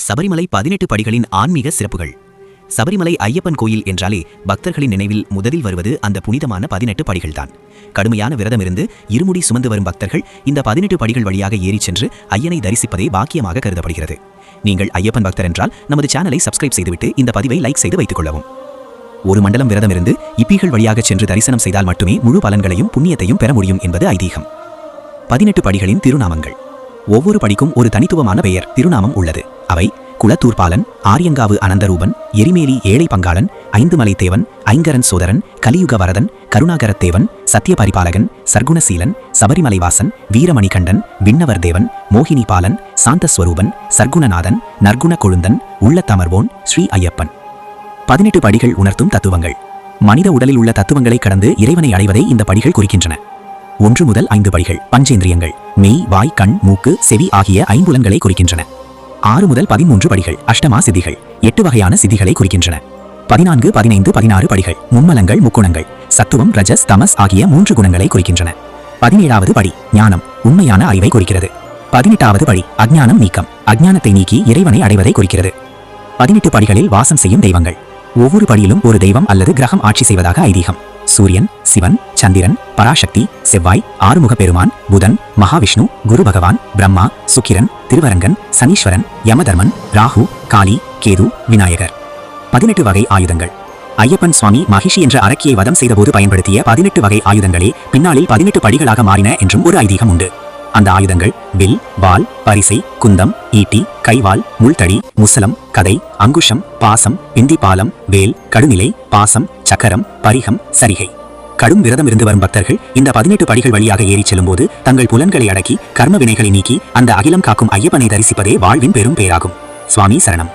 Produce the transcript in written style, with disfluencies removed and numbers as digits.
சபரிமலை 18 படிகளின் ஆன்மீக சிறப்புகள். சபரிமலை ஐயப்பன் கோயில் என்றாலே பக்தர்களின் நினைவில் முதலில் வருவது அந்த புனிதமான 18 படிகள்தான். கடுமையான விரதமிருந்து இருமுடி சுமந்து வரும் பக்தர்கள் இந்த 18 படிகள் வழியாக ஏறிச் சென்று ஐயனை தரிசிப்பதே பாக்கியமாக கருதப்படுகிறது. நீங்கள் ஐயப்பன் பக்தர் என்றால் நமது சேனலை சப்ஸ்கிரைப் செய்துவிட்டு இந்த பதிவை லைக் செய்து வைத்துக் கொள்ளவும். ஒரு மண்டலம் விரதமிருந்து இப்பிகள் வழியாக சென்று தரிசனம் செய்தால் மட்டுமே முழு பலன்களையும் புண்ணியத்தையும் பெற முடியும் என்பது ஐதீகம். 18 படிகளின் திருநாமங்கள். ஒவ்வொரு படிக்கும் ஒரு தனித்துவமான பெயர், திருநாமம் உள்ளது. அவை குளத்தூர்பாலன், ஆரியங்காவு அனந்தரூபன், எரிமேலி ஏழை பங்காளன், ஐந்துமலை தேவன், ஐங்கரன் சோதரன், கலியுக வரதன், கருணாகரத்தேவன், சத்தியபரிபாலகன், சர்க்குணசீலன், சபரிமலைவாசன், வீரமணிகண்டன், விண்ணவர் தேவன், மோகினி பாலன், சாந்தஸ்வரூபன், சர்க்குணநாதன், நற்குண கொழுந்தன், உள்ளத்தமர்வோன், ஸ்ரீ ஐயப்பன். 18 படிகள் உணர்த்தும் தத்துவங்கள். மனித உடலில் உள்ள தத்துவங்களை கடந்து இறைவனை அடைவதை இந்த படிகள் குறிக்கின்றன. 1 முதல் 5 படிகள் பஞ்சேந்திரியங்கள், மெய், வாய், கண், மூக்கு, செவி ஆகிய ஐம்புலன்களை குறிக்கின்றன. 6 முதல் 13 படிகள் அஷ்டமா சித்திகள், 8 வகையான சித்திகளை குறிக்கின்றன. 14, 15, 16 படிகள் மும்மலங்கள், முக்குணங்கள், சத்துவம், ரஜஸ், தமஸ் ஆகிய 3 குணங்களை குறிக்கின்றன. 17வது படி ஞானம், உண்மையான அறிவை குறிக்கிறது. 18வது படி அஞ்ஞானம் நீக்கம், அஞ்ஞானத்தை நீக்கி இறைவனை அடைவதை குறிக்கிறது. 18 படிகளில் வாசம் செய்யும் தெய்வங்கள். ஒவ்வொரு படியிலும் ஒரு தெய்வம் அல்லது கிரகம் ஆட்சி செய்வதாக ஐதீகம். சூரியன், சிவன், சந்திரன், பராசக்தி, செவ்வாய், ஆறுமுக பெருமான், புதன், மகாவிஷ்ணு, குரு பகவான், பிரம்மா, சுக்கிரன், திருவரங்கன், சனீஸ்வரன், யமதர்மன், ராகு, காளி, கேது, விநாயகர். 18 வகை ஆயுதங்கள். ஐயப்பன் சுவாமி மகிஷி என்ற அரக்கியை வதம் செய்தபோது பயன்படுத்திய 18 வகை ஆயுதங்களே பின்னாளில் 18 படிகளாக மாறின என்றும் ஒரு ஐதீகம் உண்டு. அந்த ஆயுதங்கள் வில், வாள், பரிசை, குந்தம், ஈட்டி, கைவாள், முள்தடி, முசலம், கதை, அங்குஷம், பாசம், பிந்தி பாலம், வேல், கடுநிலை, பாசம், சக்கரம், பரிகம், சரிகை. கடும் விரதம் இருந்து வரும் பக்தர்கள் இந்த 18 படிகள் வழியாக ஏறிச் செல்லும்போது தங்கள் புலன்களை அடக்கி கர்ம வினைகளை நீக்கி அந்த அகிலம் காக்கும் ஐயப்பனை தரிசிப்பதே வாழ்வின் பெரும் பேராகும். சுவாமி சரணம்.